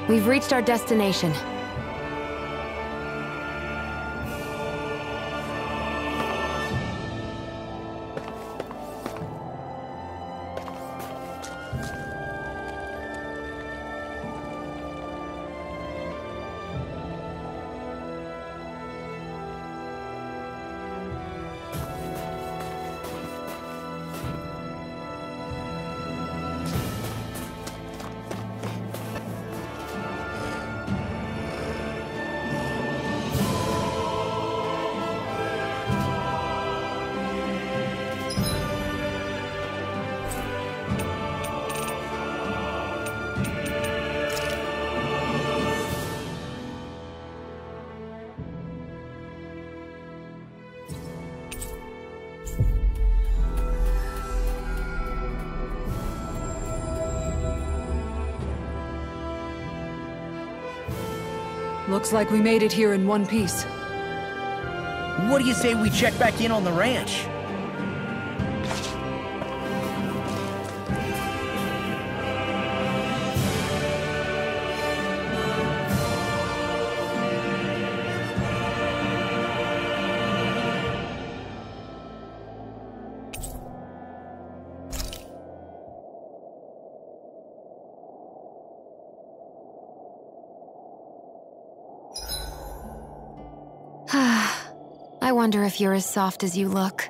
We've reached our destination. Looks like we made it here in one piece. What do you say we check back in on the ranch? I wonder if you're as soft as you look.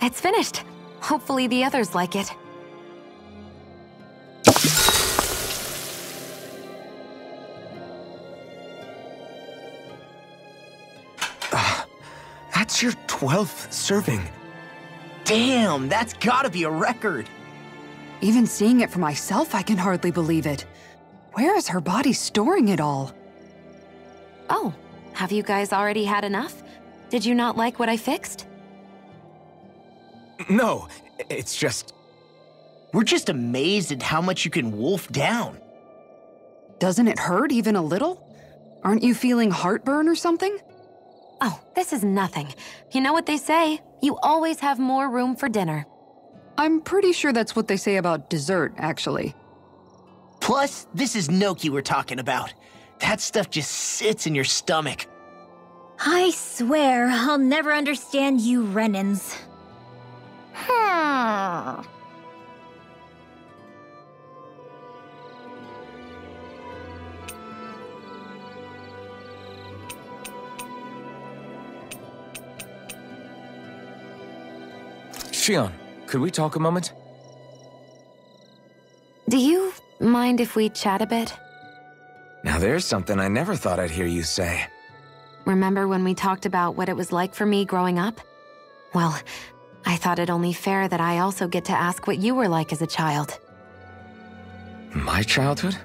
It's finished. Hopefully the others like it. That's your 12th serving. Damn, that's gotta be a record. Even seeing it for myself, I can hardly believe it. Where is her body storing it all? Oh, have you guys already had enough? Did you not like what I fixed? No, it's just... We're just amazed at how much you can wolf down. Doesn't it hurt even a little? Aren't you feeling heartburn or something? Oh, this is nothing. You know what they say, you always have more room for dinner. I'm pretty sure that's what they say about dessert, actually. Plus, this is gnocchi we're talking about. That stuff just sits in your stomach. I swear I'll never understand you Renans. Shion, could we talk a moment? Do you mind if we chat a bit? Now there's something I never thought I'd hear you say. Remember when we talked about what it was like for me growing up? Well, I thought it only fair that I also get to ask what you were like as a child. My childhood?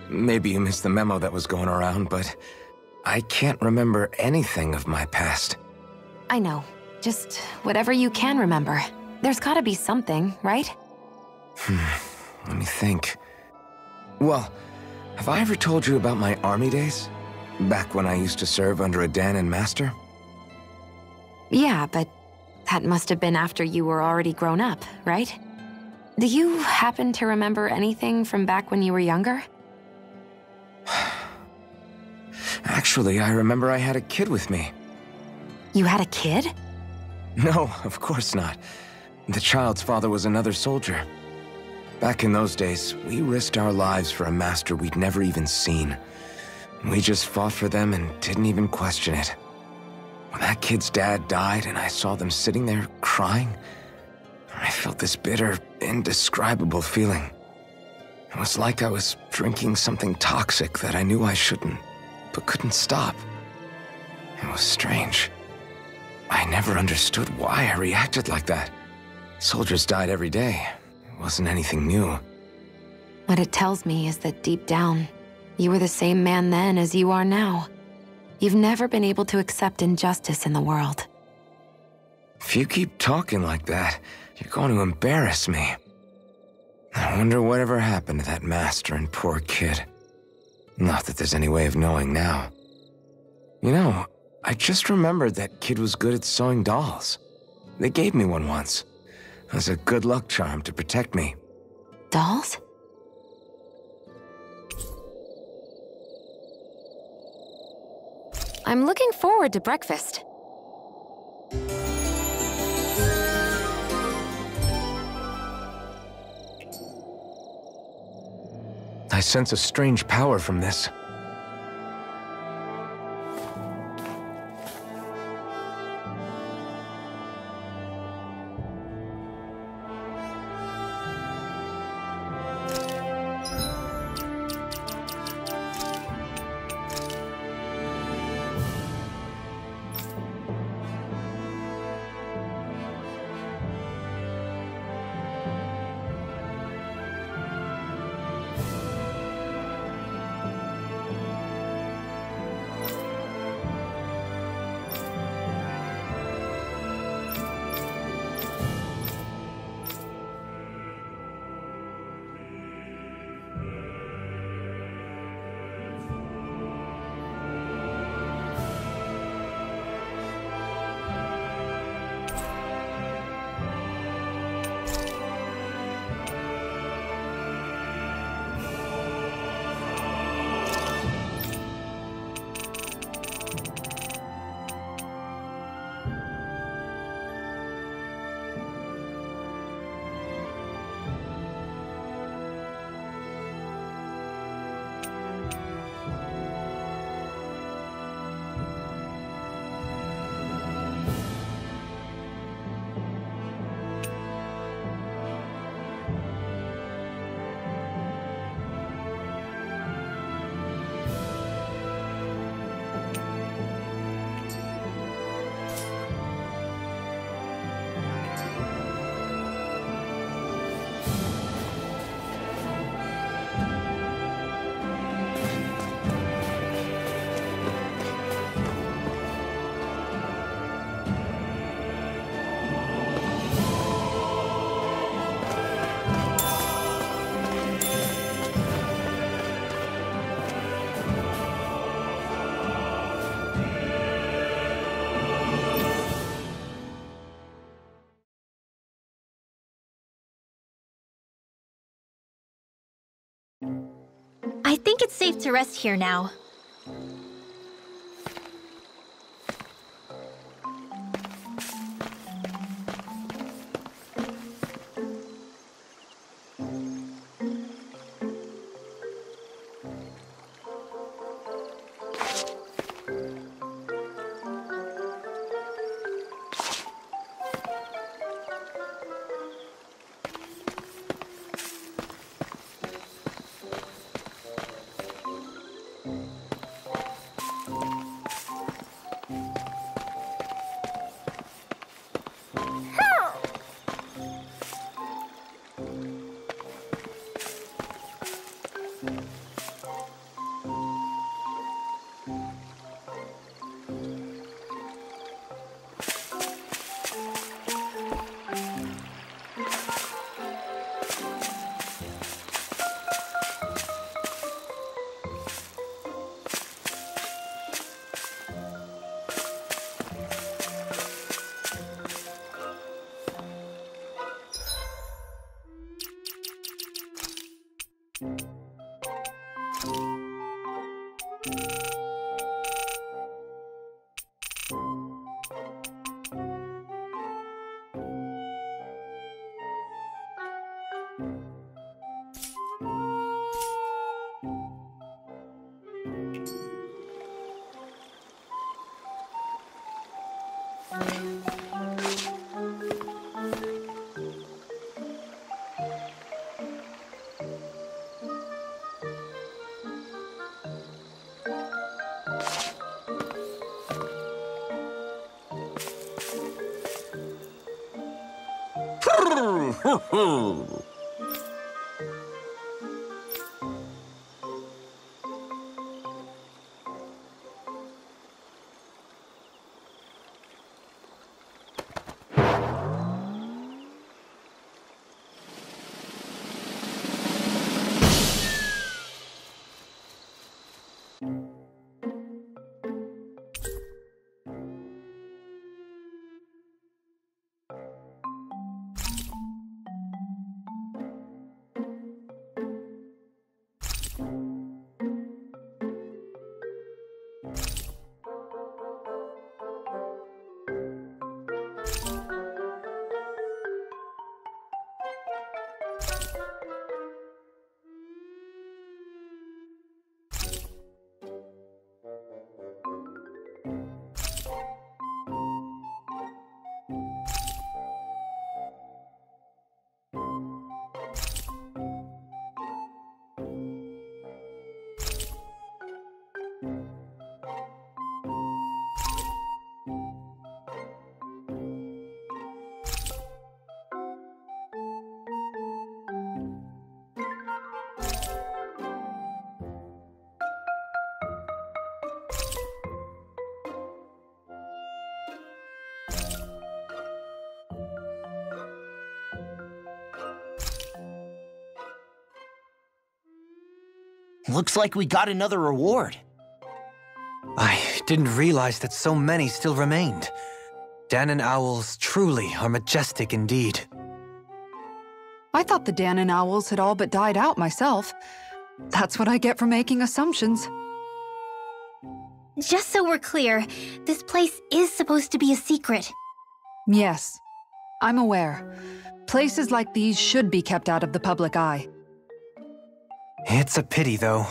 Maybe you missed the memo that was going around, but I can't remember anything of my past. I know. Just whatever you can remember. There's gotta be something, right? Let me think. Well, have I ever told you about my army days? Back when I used to serve under a Danon master? Yeah, but that must have been after you were already grown up, right? Do you happen to remember anything from back when you were younger? Actually, I remember I had a kid with me. You had a kid? No, of course not. The child's father was another soldier. Back in those days, we risked our lives for a master we'd never even seen. We just fought for them and didn't even question it. When that kid's dad died and I saw them sitting there crying, I felt this bitter, indescribable feeling. It was like I was drinking something toxic that I knew I shouldn't, but couldn't stop. It was strange. I never understood why I reacted like that. Soldiers died every day. It wasn't anything new. What it tells me is that deep down, you were the same man then as you are now. You've never been able to accept injustice in the world. If you keep talking like that, you're going to embarrass me. I wonder whatever happened to that master and poor kid. Not that there's any way of knowing now. You know, I just remembered that kid was good at sewing dolls. They gave me one once. As a good luck charm to protect me. Dolls? I'm looking forward to breakfast. I sense a strange power from this. I think it's safe to rest here now. Looks like we got another reward. I didn't realize that so many still remained. Danon owls truly are majestic indeed. I thought the Danon owls had all but died out myself. That's what I get for making assumptions. Just so we're clear, this place is supposed to be a secret. Yes, I'm aware. Places like these should be kept out of the public eye. It's a pity, though.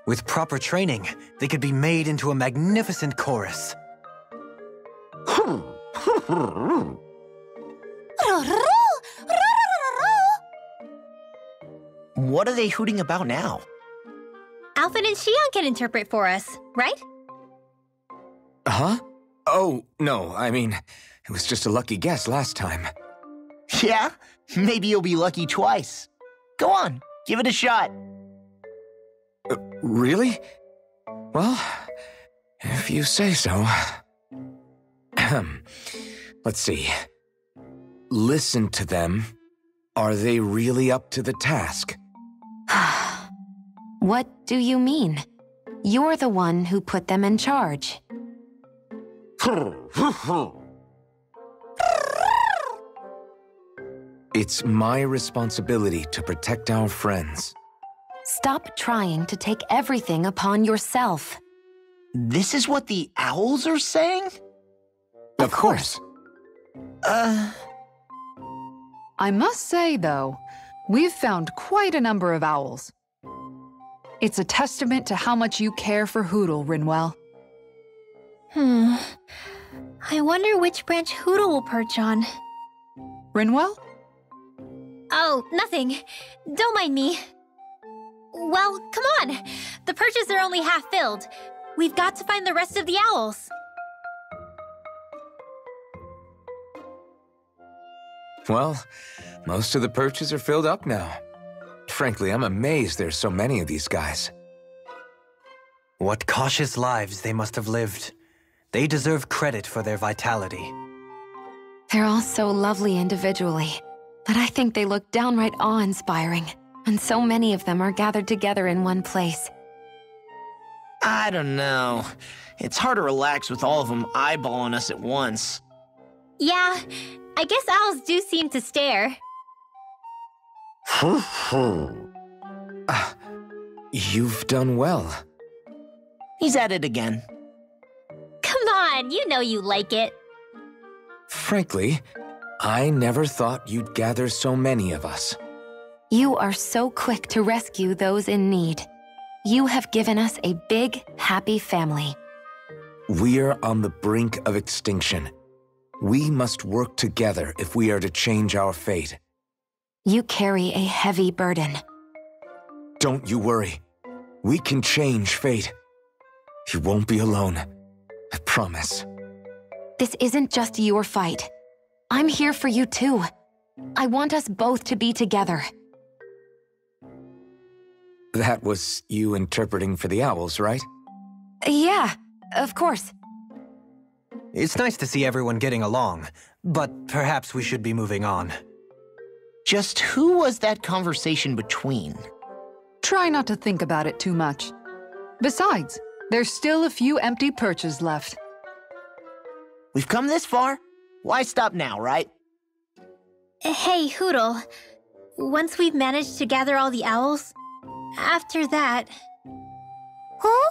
With proper training, they could be made into a magnificent chorus. What are they hooting about now? Alphen and Xion can interpret for us, right? Huh? Oh, no, I mean, it was just a lucky guess last time. Yeah? Maybe you'll be lucky twice. Go on, give it a shot. Really? Well, if you say so. Let's see. Listen to them. Are they really up to the task? What do you mean? You're the one who put them in charge. It's my responsibility to protect our friends. Stop trying to take everything upon yourself. This is what the owls are saying? Of course. I must say, though, we've found quite a number of owls. It's a testament to how much you care for Hootle, Rinwell. I wonder which branch Hootle will perch on. Rinwell? Oh, nothing. Don't mind me. Well, come on. The perches are only half filled. We've got to find the rest of the owls. Well, most of the perches are filled up now. Frankly, I'm amazed there's so many of these guys. What cautious lives they must have lived. They deserve credit for their vitality. They're all so lovely individually, but I think they look downright awe-inspiring, and so many of them are gathered together in one place. I don't know. It's hard to relax with all of them eyeballing us at once. Yeah, I guess owls do seem to stare. You've done well. He's at it again. Come on, you know you like it. Frankly, I never thought you'd gather so many of us. You are so quick to rescue those in need. You have given us a big, happy family. We're on the brink of extinction. We must work together if we are to change our fate. You carry a heavy burden. Don't you worry. We can change fate. You won't be alone. I promise. This isn't just your fight. I'm here for you too. I want us both to be together. That was you interpreting for the owls, right? Yeah, of course. It's nice to see everyone getting along, but perhaps we should be moving on. Just who was that conversation between? Try not to think about it too much. Besides, there's still a few empty perches left. We've come this far. Why stop now, right? Hey, Hootle. Once we've managed to gather all the owls, after that... Huh?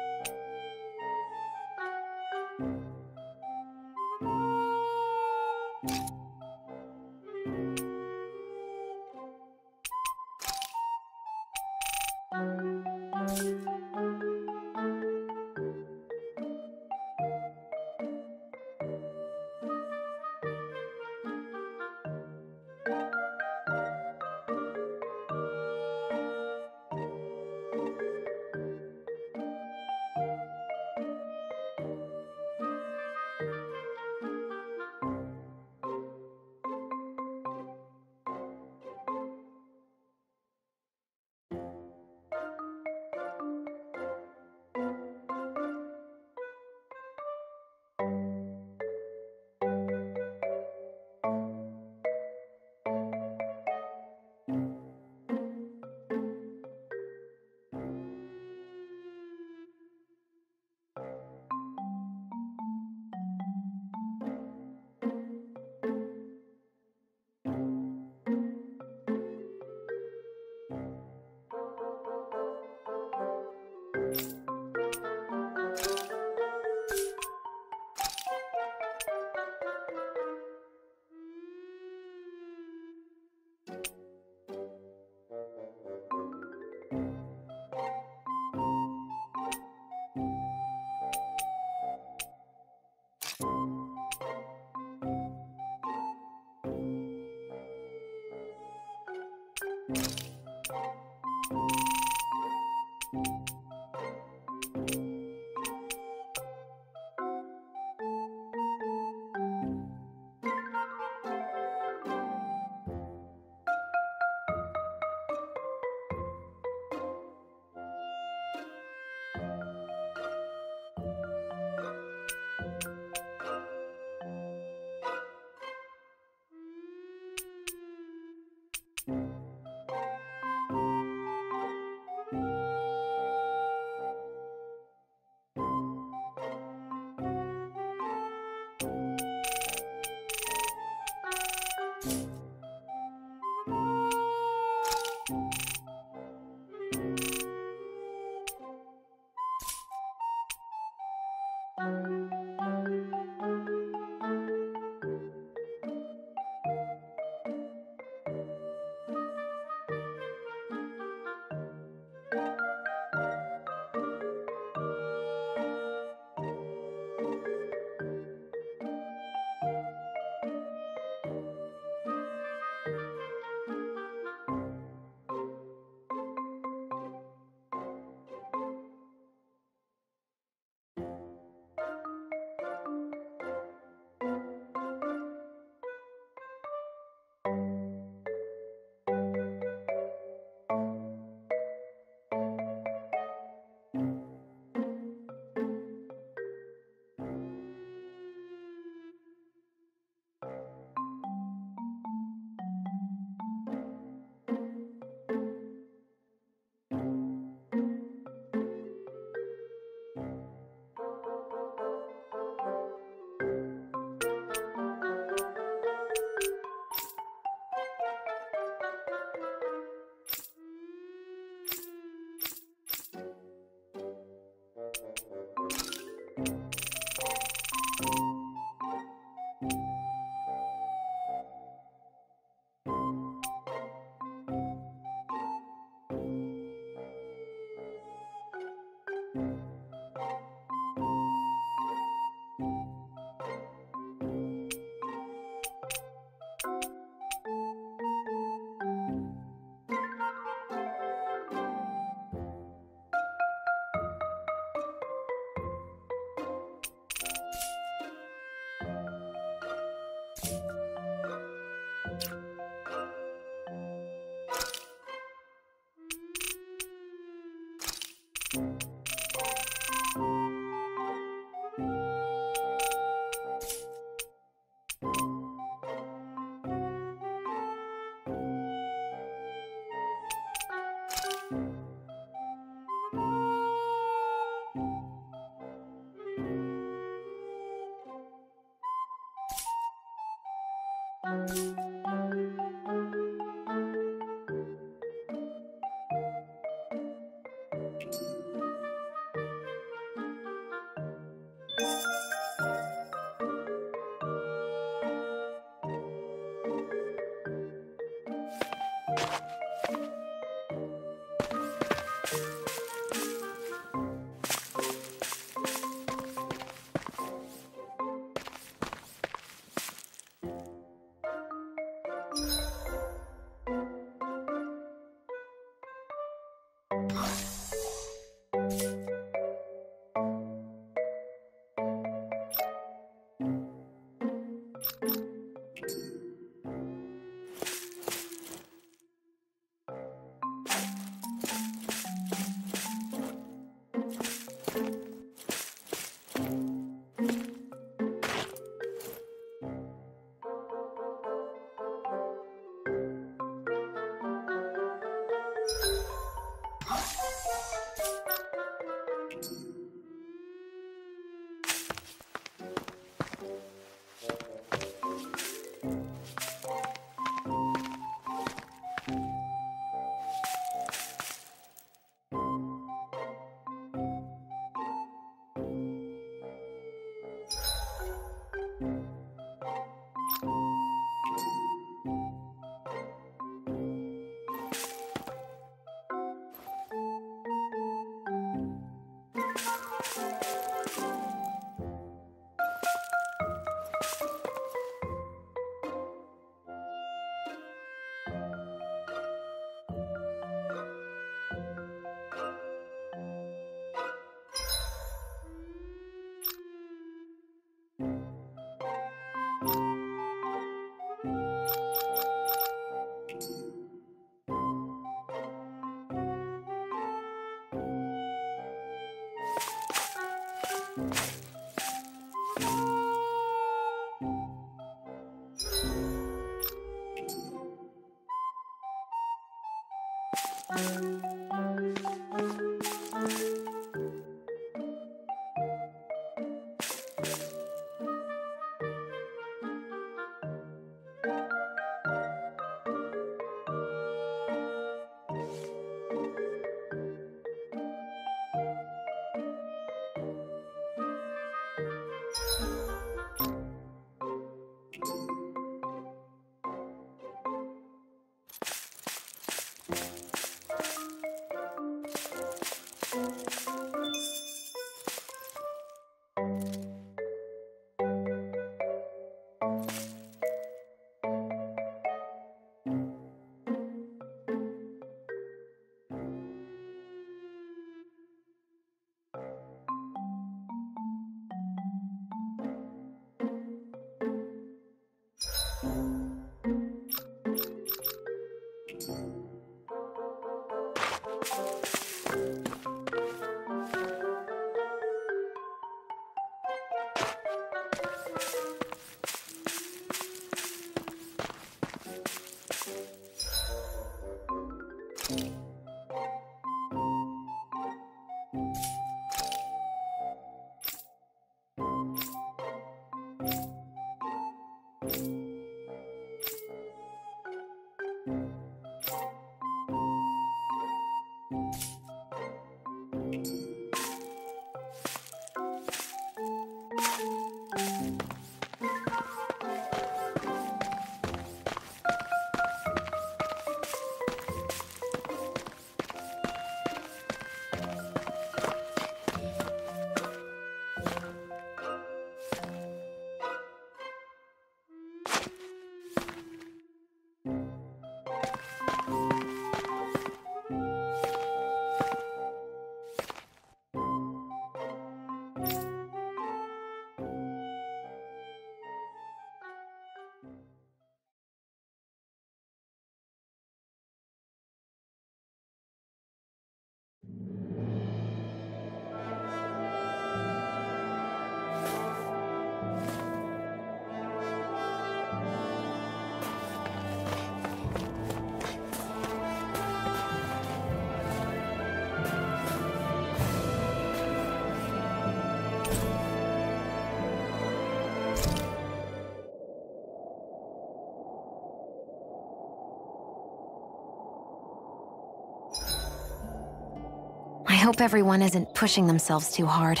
hope everyone isn't pushing themselves too hard.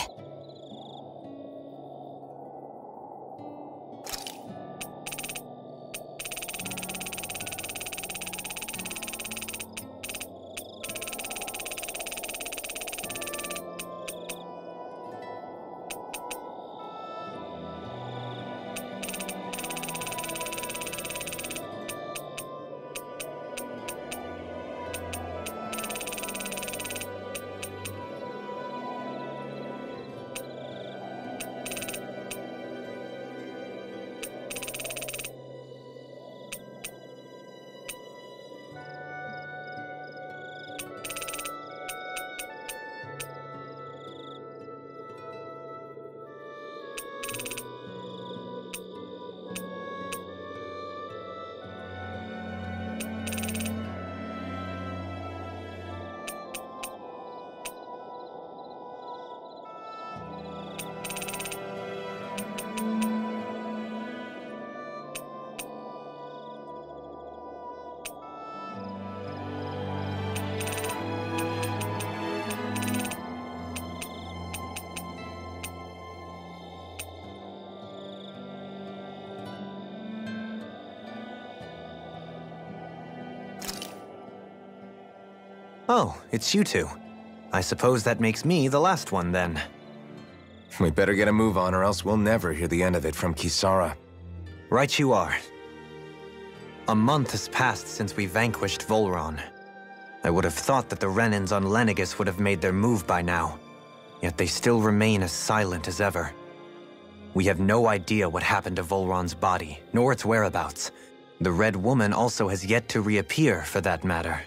Oh, it's you two. I suppose that makes me the last one, then. We better get a move on, or else we'll never hear the end of it from Kisara. Right you are. A month has passed since we vanquished Volron. I would have thought that the Renans on Lenegis would have made their move by now. Yet they still remain as silent as ever. We have no idea what happened to Volron's body, nor its whereabouts. The Red Woman also has yet to reappear, for that matter.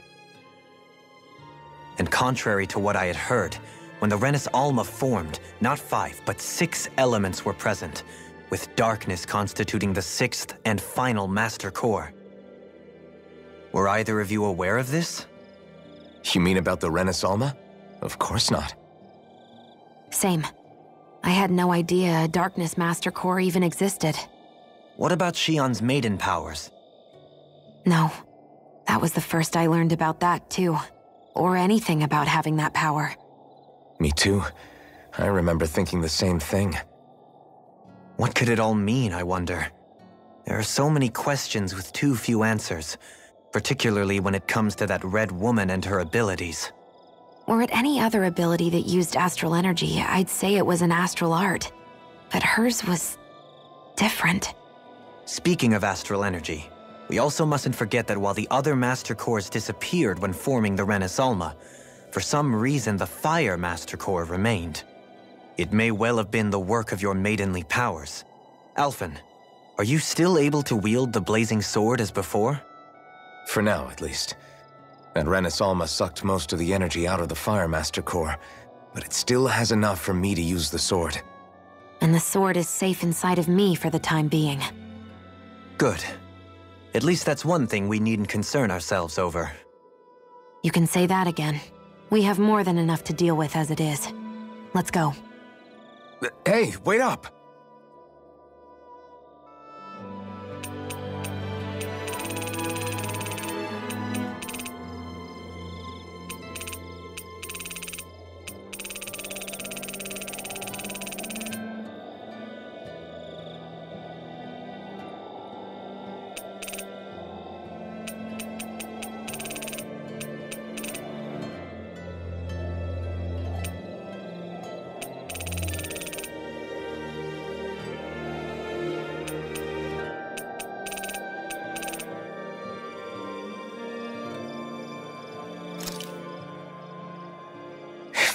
And contrary to what I had heard, when the Renis Alma formed, not 5, but 6 elements were present, with darkness constituting the 6th and final master core. Were either of you aware of this? You mean about the Renis Alma? Of course not. Same. I had no idea a Darkness Master Core even existed. What about Shion's maiden powers? No. That was the first I learned about that, too. Or anything about having that power. Me too. I remember thinking the same thing. What could it all mean, I wonder? There are so many questions with too few answers, particularly when it comes to that Red Woman and her abilities. Were it any other ability that used astral energy, I'd say it was an astral art. But hers was different. Speaking of astral energy, we also mustn't forget that while the other Master Cores disappeared when forming the Renis Alma, for some reason the Fire Master Core remained. It may well have been the work of your maidenly powers. Alphen, are you still able to wield the blazing sword as before? For now, at least. That Renis Alma sucked most of the energy out of the Fire Master Core, but it still has enough for me to use the sword. And the sword is safe inside of me for the time being. Good. At least that's one thing we needn't concern ourselves over. You can say that again. We have more than enough to deal with as it is. Let's go. Hey, wait up!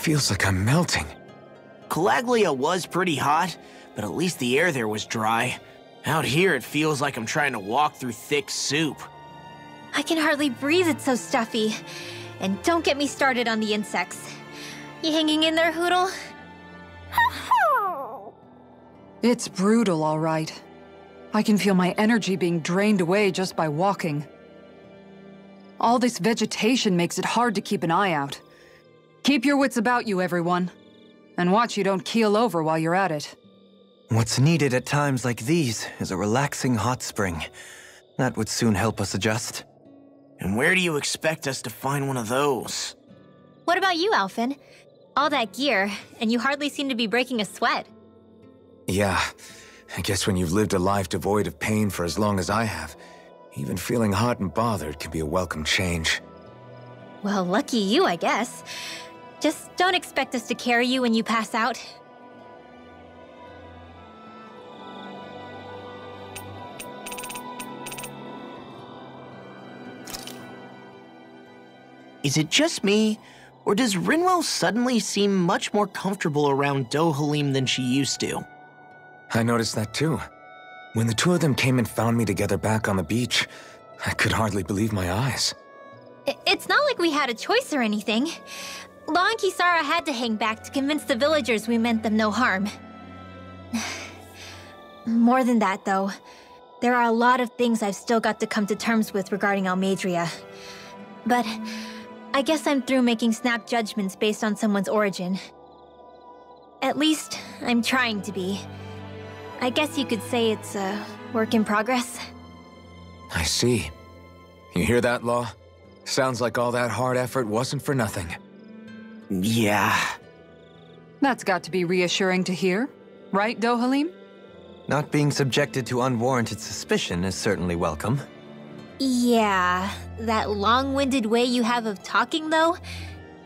Feels like I'm melting. Calaglia was pretty hot, but at least the air there was dry. Out here, it feels like I'm trying to walk through thick soup. I can hardly breathe, it's so stuffy. And don't get me started on the insects. You hanging in there, Hootle? It's brutal, all right. I can feel my energy being drained away just by walking. All this vegetation makes it hard to keep an eye out. Keep your wits about you, everyone. And watch you don't keel over while you're at it. What's needed at times like these is a relaxing hot spring. That would soon help us adjust. And where do you expect us to find one of those? What about you, Alphen? All that gear, and you hardly seem to be breaking a sweat. Yeah, I guess when you've lived a life devoid of pain for as long as I have, even feeling hot and bothered can be a welcome change. Well, lucky you, I guess. Just don't expect us to carry you when you pass out. Is it just me, or does Rinwell suddenly seem much more comfortable around Dohalim than she used to? I noticed that too. When the two of them came and found me together back on the beach, I could hardly believe my eyes. It's not like we had a choice or anything. Law and Kisara had to hang back to convince the villagers we meant them no harm. More than that, though, there are a lot of things I've still got to come to terms with regarding Almeidrea. But I guess I'm through making snap judgments based on someone's origin. At least, I'm trying to be. I guess you could say it's a work in progress. I see. You hear that, Law? Sounds like all that hard effort wasn't for nothing. Yeah. That's got to be reassuring to hear, right, Dohalim? Not being subjected to unwarranted suspicion is certainly welcome. Yeah, that long-winded way you have of talking, though,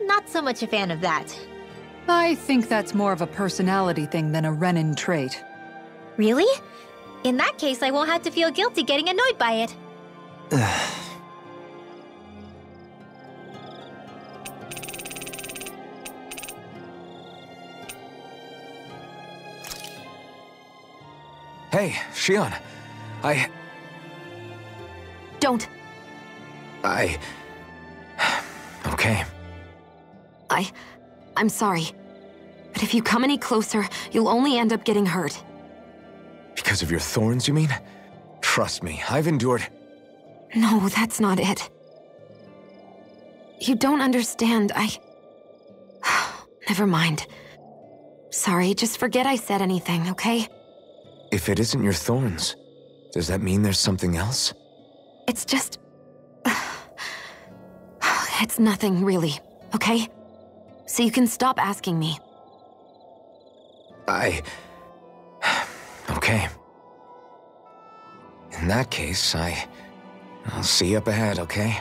not so much a fan of that. I think that's more of a personality thing than a Renin trait. Really? In that case, I won't have to feel guilty getting annoyed by it. Hey, Shion. Don't. Okay. I'm sorry. But if you come any closer, you'll only end up getting hurt. Because of your thorns, you mean? Trust me, I've endured... No, that's not it. You don't understand, Never mind. Sorry, just forget I said anything, okay? If it isn't your thorns, does that mean there's something else? It's just... It's nothing, really, okay? So you can stop asking me. Okay. In that case, I'll see you up ahead, okay?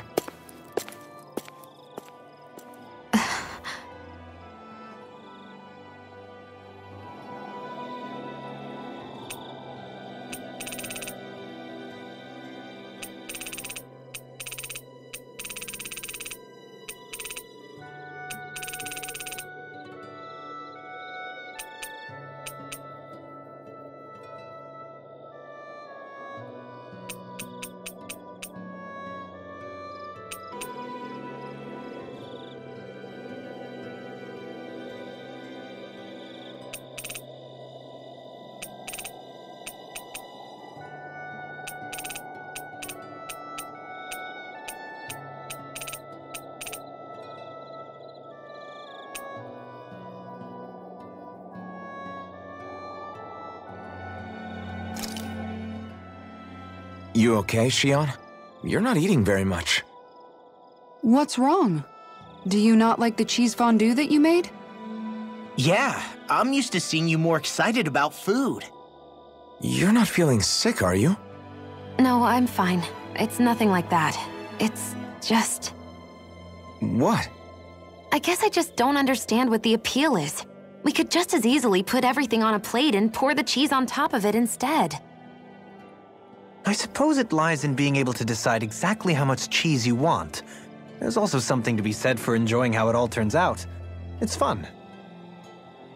You okay, Shion? You're not eating very much. What's wrong? Do you not like the cheese fondue that you made? Yeah, I'm used to seeing you more excited about food. You're not feeling sick, are you? No, I'm fine. It's nothing like that. It's just... What? I guess I just don't understand what the appeal is. We could just as easily put everything on a plate and pour the cheese on top of it instead. I suppose it lies in being able to decide exactly how much cheese you want. There's also something to be said for enjoying how it all turns out. It's fun.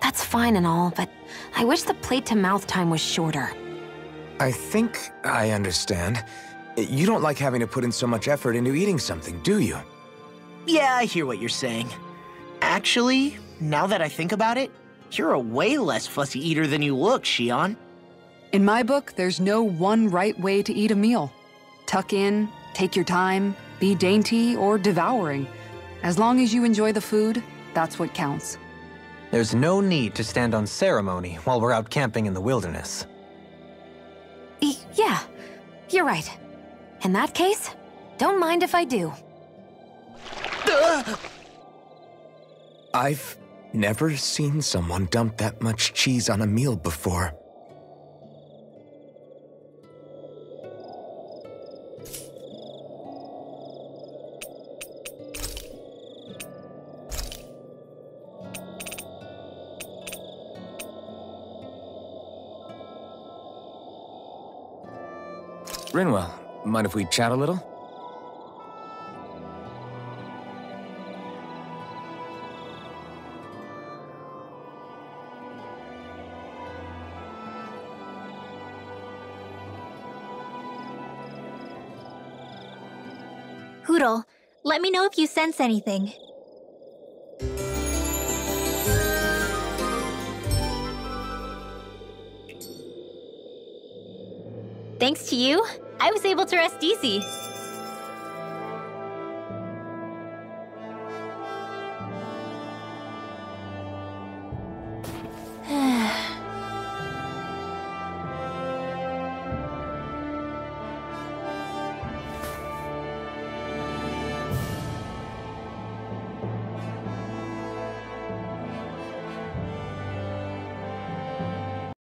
That's fine and all, but I wish the plate-to-mouth time was shorter. I think I understand. You don't like having to put in so much effort into eating something, do you? Yeah, I hear what you're saying. Actually, now that I think about it, you're a way less fussy eater than you look, Shion. In my book, there's no one right way to eat a meal. Tuck in, take your time, be dainty or devouring. As long as you enjoy the food, that's what counts. There's no need to stand on ceremony while we're out camping in the wilderness. Yeah, you're right. In that case, don't mind if I do. Never seen someone dump that much cheese on a meal before. Rinwell, mind if we chat a little? Hootle, let me know if you sense anything. Thanks to you, I was able to rest easy.